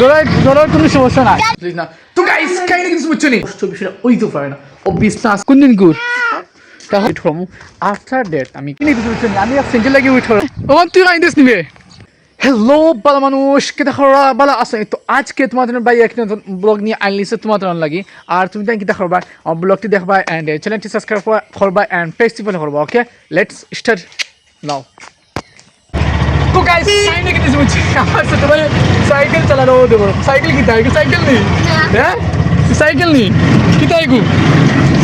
dollar কোনো সমস্যা নাই প্লিজ না তো গাইস কাইন্ডলি কিছু বুঝছো নি কষ্ট বিষয়টা ওই তো পারে না ও বিজনেস কোন দিন গুড তাহলে ফ্রম আফটার দ্যাট আমি কিনে কিছু বুঝছো নি আমি সিঙ্গেল লাগি উঠো ও তুই কাইন্ডেস নিবে হ্যালো বালা মানুষ কে দেখো বালা আছে তো আজকে তোমাদের ভাই একটা ব্লগ নিয়ে আনলিছে তোমাদের লাগি আর তুমি তাই কি দেখো আমার ব্লগটি দেখবা এন্ড চ্যানেলটি সাবস্ক্রাইব করবা এন্ড ফেস্টিভ্যাল করবা ওকে লেটস স্টার্ট নাও তো গাইস সাইন থেকে কিছু বুঝছি আমার সাথে ভাই সাইকেল চালানো দেবো সাইকেল কি তাই সাইকেল নেই হ্যাঁ সাইকেল নেই কি তাই গু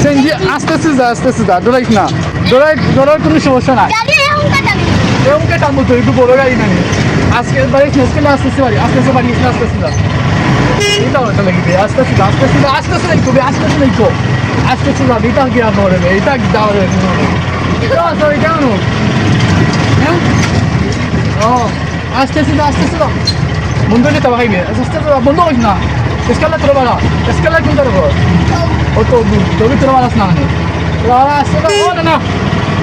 সেনজি আস্তে আস্তে যা ডরাইস না ডরার কোনো সমস্যা নাই এরকম টানবো তো একটু বড় গাড়ি নাই আজকে বাড়ি আজকে বাড়ি আস্তে বাড়ি আস্তে যা এটা ওটা লাগবে আস্তে যাবে এটা কি আর হবে এটা দাও রে সরি কেন হ্যাঁ ও আস্তে বন্ধ নিতে পারবে আস্তে বন্ধ হইস না escala trobala escala কোনটা রকম ও তো তুমি trobala না মানে আস্তে ও না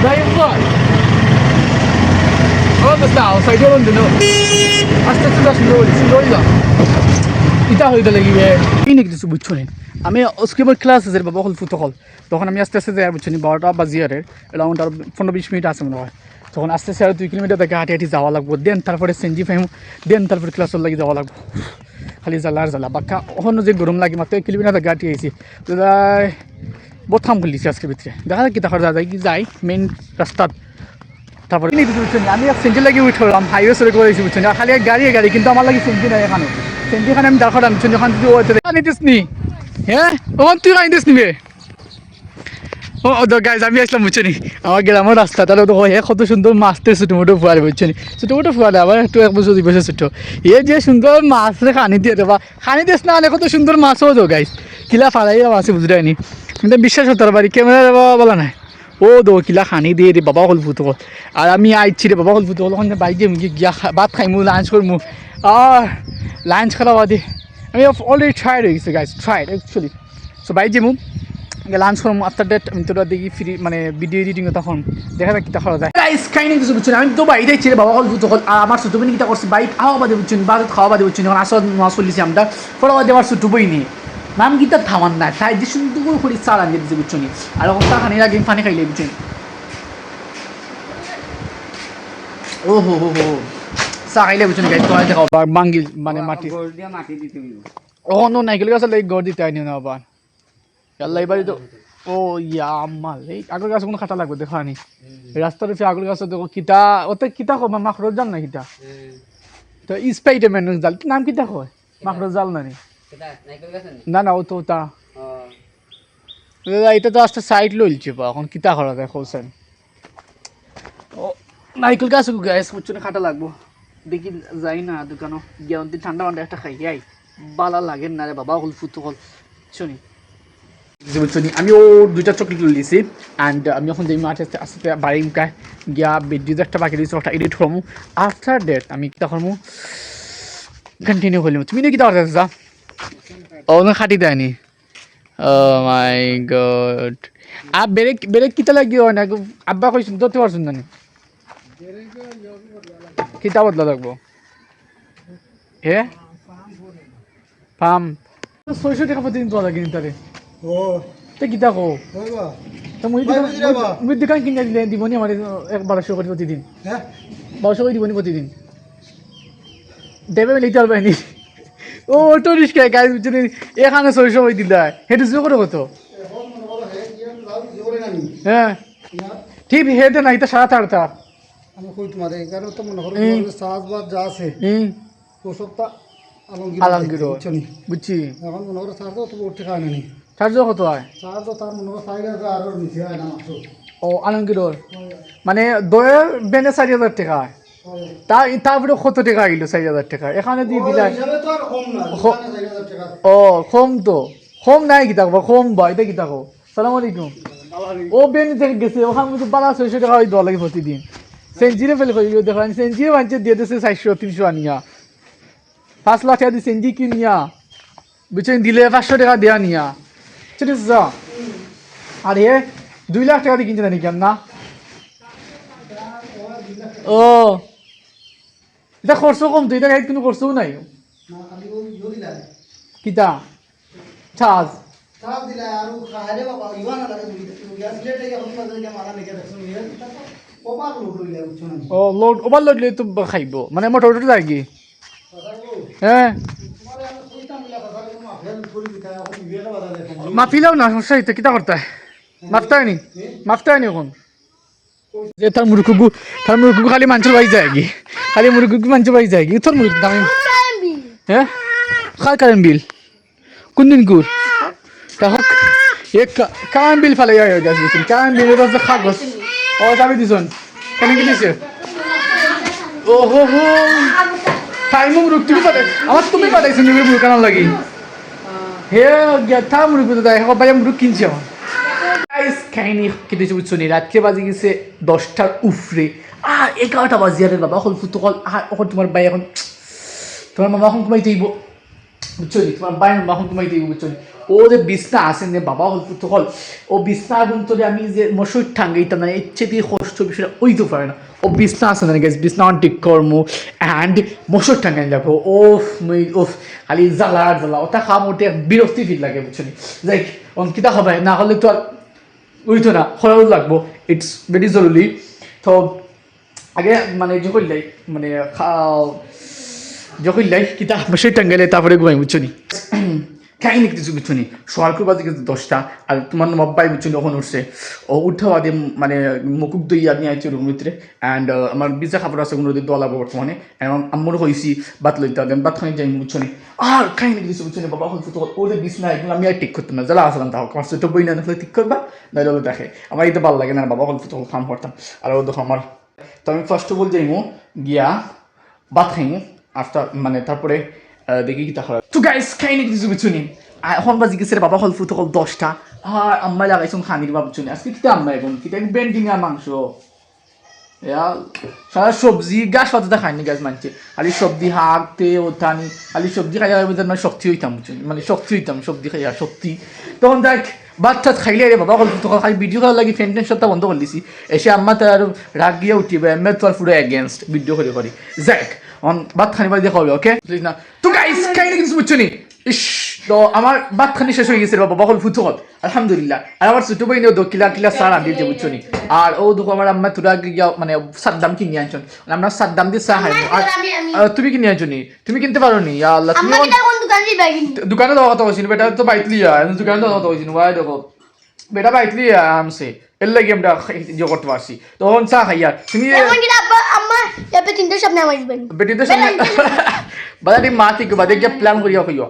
যাই বল ও তো দাও সাইডে বন্ধ নো আস্তে স্লোলি যা এটা হইতে লাগবে এই নাকি কিছু বুঝছো না আমি স্কিপের ক্লাস আছে বাবা হল ফুটকল তখন আমি আস্তে যাই বুঝছো নি 12টা বাজিয়ারে अराउंड 15-20 মিনিট আছে মনে হয় তখন আস্তে আর 2 কিলোমিটার থেকে হাঁটি যাওয়া লাগবো দেন তারপরে সেনজি ফাইম দেন তারপরে ক্লাসের লাগি যাওয়া লাগবো খালি জ্বালা বাক্কা অন্য যে গরম লাগে মাত্র 1 কিলোমিটার গাড়ি আইছি বহুত থাম খুলিছি আজকে ভিতরে দেখা যাক কি দেখা যায় কি যাই মেইন রাস্তাত তারপরে বুঝছেন আমি সেনজি লাগি উঠলাম হাইওয়ে সরে করেছি বুঝছেন খালি গাড়ি কিন্তু আমার লাগি সেনজি নাই এখানে সেনজি খানে আমি দেখালাম বুঝছেন যখন যদি ওতে নিতিস নি হ্যাঁ ও তুই আইনিস নিবে ও তো গাইজ আমি আসলাম বুঝছো নি আমার গ্রামের রাস্তা তাহলে তো কত সুন্দর মাছতে ছোটো ফুয়ারে বুঝছো নি ছোটো ফুয়ারে আবার একটু 1 বছর 2 বছর ছোটো যে সুন্দর মাছ খানি দিয়ে দেবা খানি দিস না কত সুন্দর মাছও তো গাইজ কিলা ফাড়াই মাছ বুঝতে নি কিন্তু বিশ্বাস হতে পারি ক্যামেরা বলা নাই ও দো কিলা খানি দিয়ে রে বাবা হল ফুটো আর আমি আইছি রে বাবা হল ফুটো ওখানে বাইকে গিয়া ভাত খাইমু লাঞ্চ করমু আর লাঞ্চ খাওয়া বাদে আমি অলরেডি ট্রাইড হয়ে গেছি guys tried actually so bike যেমু লাঞ্চ করবো আফটার দ্যাট আমি তোরা দেখি ফ্রি মানে ভিডিও এডিটিং তখন দেখা যাক কিতা করা যায় গাইস কাইন্ডলি কিছু বুঝছেন আমি তো বাইরে ছিল বাবা হল ফুটো হল আর আমার ছোটো বোন কিতা করছে বাইক খাওয়া বাদে বুঝছেন বাদে খাওয়া বাদে বুঝছেন যখন আসল মাছ চলিছি আমরা পড়া বাদে আমার ছোটো বই নিয়ে নাম কিতা থামান না তাই যে সুন্দর করে চাল আনিয়ে দিচ্ছে বুঝছেন আর ওখন তা খানি লাগে পানি খাইলে বুঝছেন ও হো চা খাইলে বুঝছেন গাইস তোমার দেখাও বাঙ্গিল মানে মাটি ওখানে নাইকেল গাছ লাগে গড় দিতে আইনি না আবার আল্লাহ এবারে তো ও ইয়া আম্মাল এই আগের গাছ কোনো খাটা লাগবে দেখো আনি রাস্তার উপরে আগের গাছ দেখো কিতা ওতে কিতা কো মাখরজ জাল না কিতা তো স্পাইডারম্যান জাল নাম কিতা কয় মাখরজ জাল না নি না ও তো তা এটা তো আস্তে সাইড লইলছে বা এখন কিতা করা যায় কোসেন ও নাইকেল গাছ গাছ মুচনে খাটা লাগবো দেখি যাই না দোকানো গিয়ে ঠান্ডা মান্ডা একটা খাই যাই বালা লাগে না রে বাবা হল ফুটু হল শুনি আমি ও 2টা চকলেট লিছি অ্যান্ড আমি এখন যাই মাঠে আস্তে বাড়ি মুখায় গিয়া ভিডিও একটা বাকি দিয়েছি ওটা এডিট করবো আফটার দ্যাট আমি কিতা করবো কন্টিনিউ করলাম তুমি কিতা করতে যা ও না খাটি দেয়নি ও মাই গড আর বেরেক কিতা লাগিও না আব্বা কইছেন ধরতে পারছেন না কিতা বদলা লাগবো হে পাম 600 টাকা প্রতিদিন পাওয়া যায় কিন্তু তারে ও তে কিতা কো তো মুই দোকান কিনে দিলে দিবনি আমার 1200 করে প্রতিদিন হ্যাঁ 1200 করে দিবনি প্রতিদিন দেবে লিটার বানি ও অটো রিস্কা গাইস বুঝছেন এখানে 600 হই দিলা হেটু জো করে কত হ্যাঁ ঠিক হেটে নাই তো 8.5 আমি কই তোমাদের কারণ তো মনে করো সাজবাদ যা আছে ও সবটা আলমগীর বুঝছি এখন মনে করো চার্জ তো উঠতে খায় না নি চার্জ কত হয় চার্জ তার মনে করো 4000 আর নিচে হয় না মাত্র ও আলমগীর মানে দয়ের বেনে 4000 টাকা হয় তারপরে কত টাকা গেল 4000 টাকা এখানে দিয়ে দিলাই ও কম নাই কি থাকবো কম ভাই এটা কি থাকো সালাম আলাইকুম ও বেনি থেকে গেছে ওখানে মধ্যে 1200 টাকা হয় দেওয়া লাগে প্রতিদিন সেঞ্চুরি ফেল করে দেখো সেঞ্চুরি বাঞ্চে দিয়ে দিয়েছে 400-300 আনিয়া 5 লাখ টাকা দিয়ে সেঞ্চুরি কিনিয়া বুঝছেন দিলে 500 টাকা দেওয়া নিয়া ঠিক আছে আর এ 2 লাখ টাকা দিয়ে কিনছে নাকি কেন না ও এটা খরচ কম তো এটা কোনো খরচও নাই না খালি ওই ইয়ে দিলা কিতা চার্জ চাপ দিলা আর খাইলে বাবা ইওয়ান লাগে গ্যাস প্লেট থেকে এখন মাঝে কে মারা নেকে দেখছো ইয়ে ওভার লোড হইলে বুঝছো না ও লোড ওভারলোড লই তো খাইব মানে মোটর যায় কি কথাগো হ্যাঁ তোমারে আমি কইতা মিলা কথাগো মা ফেল করি দিতা এখন বিয়েটা বাধা দেখেন মাফিলাও না সমস্যা হইতে কিতা করতে মাফতে হয়নি এখন যে তার মুরুকুগু খালি মানুষের বাই যায় কি খালি মুরুকুগু মানুষের বাই যায় কি তোর মুরুক দামে হ্যাঁ খার কারেন বিল কোন দিন কুর তা হোক এক কারেন বিল ফেলে যায় গাছ দিচ্ছেন কারেন বিল তো কাগজ ও যাবি দিছন কেন কি দিছে ও হো হো টাইম মুরুক তুমি পাঠাই আমার তুমি পাঠাইছো নি মুরুক কানার লাগি হে গিয়া তা মুরুক তো দেয় বাবা মুরুক কিনছি আমার গাইস কাহিনী কেটে বুঝছো নি রাত্রে বাজে গেছে 10টার উফরে আর 11টা বাজে আরে বাবা হল ফুটো কল আর এখন তোমার ভাই এখন তোমার মামা এখন ঘুমাইতে হইব বুঝছো নি তোমার ভাই মামা এখন ঘুমাইতে হইব বুঝছো নি ও যে বিছনা আসেন যে বাবা হল ফুটো কল ও বিছনা আগুন তোলে আমি যে মশুর ঠাঙ্গাইতাম না ইচ্ছে দিয়ে কষ্ট বিষয়টা ওই তো পারে না ও বিছনা আসে না গেছে বিছনা ঠিক কর্ম অ্যান্ড মশুর ঠাঙ্গাই লাগবো ওফ খালি জ্বালা ওটা খাম ওটা বিরক্তি ফিল লাগে বুঝছো নি যাই অঙ্কিতা হবে না হলে তো আর ওইতো না খরাও লাগবো ইটস ভেরি জরুরি তো আগে মানে জকইলাই মানে জকইলাই কিতা বসে টাঙ্গাইলে তারপরে ঘুমাই বুঝছো নি কাহিনি কিছু বুঝছো নি সোয়ালকুর বাজে কিন্তু 10টা আর তোমার মব্বাই বুঝছো নি ওখানে উঠছে ও উঠা বাদে মানে মুকুক দইয়া নিয়ে আইছে রুম ভিতরে অ্যান্ড আমার বিজা খাবার আছে কোনো দলাবো বর্তমানে এবং আম্মুর হয়েছি বাত লইতে দেন বাত খানি যাই বুঝছো নি আর কাহিনি কিছু বুঝছো নি বাবা হয়তো ওদের বিছনা এগুলো আমি আর ঠিক করতাম না জ্বালা আসলাম তাও আমার ছোটো বই না দেখলে ঠিক করবা নাইলে ওগুলো দেখে আমার এটা ভালো লাগে না বাবা হয়তো তখন খাম করতাম আর ও দেখো আমার তো আমি ফার্স্ট অফ অল যাইমু গিয়া বাত খাইমু আফটার মানে তারপরে দেখি কি তা হয় তো গাইস কাহিনি কিছু বুঝছো নি এখন বাজি গেছে বাবা হল ফুটো কল 10টা আর আম্মা লাগাইছো খানির বাবু চুনি আজকে কিতা আম্মা এখন কিতা বেন্ডিং আর মাংস সারা সবজি গাছ পাতা খাইনি গাছ মানছে খালি সবজি হাঁক তে ওঠানি খালি সবজি খাই মানে শক্তি হইতাম মানে শক্তি হইতাম সবজি খাই আর শক্তি তখন দেখ ভাত টাত খাইলে রে বাবা হল ফুটো খালি ভিডিও করার লাগি ফ্যান সবটা বন্ধ করে দিছি এসে আম্মা তার রাগ গিয়ে উঠিব এমএ তো আর পুরো এগেনস্ট ভিডিও করে করি যাক অন ভাত খানি বাদ দিয়ে খাবে ওকে প্লিজ না তো গাইস কাহিনি কিছু বুঝছো নি ইস তো আমার ভাত খানি শেষ হয়ে গেছে বাবা হল ফুটো হল আলহামদুলিল্লাহ আর আমার ছোট বই নিয়েও কিলা সার আন দিয়েছে বুঝছো নি আর ও দেখো আমার আম্মা তোরা গিয়া মানে সাদ্দাম কিনে আনছেন আমরা সাদ্দাম দিয়ে চা খাইবো আর তুমি কিনে আনছো নি তুমি কিনতে পারো নি আল্লাহ তুমি দোকানে দেওয়া কথা হয়েছিল বেটা তো বাইতলি দোকানে দেওয়া কথা হয়েছিল ভাই দেখো বেটা বাইতলি আমসে এর লাগে আমরা ইয়ে করতে পারছি তখন চা খাইয়া তুমি বেটিদের সামনে বাদা মা থেকে বাদে গিয়ে প্ল্যান করিয়া খাইও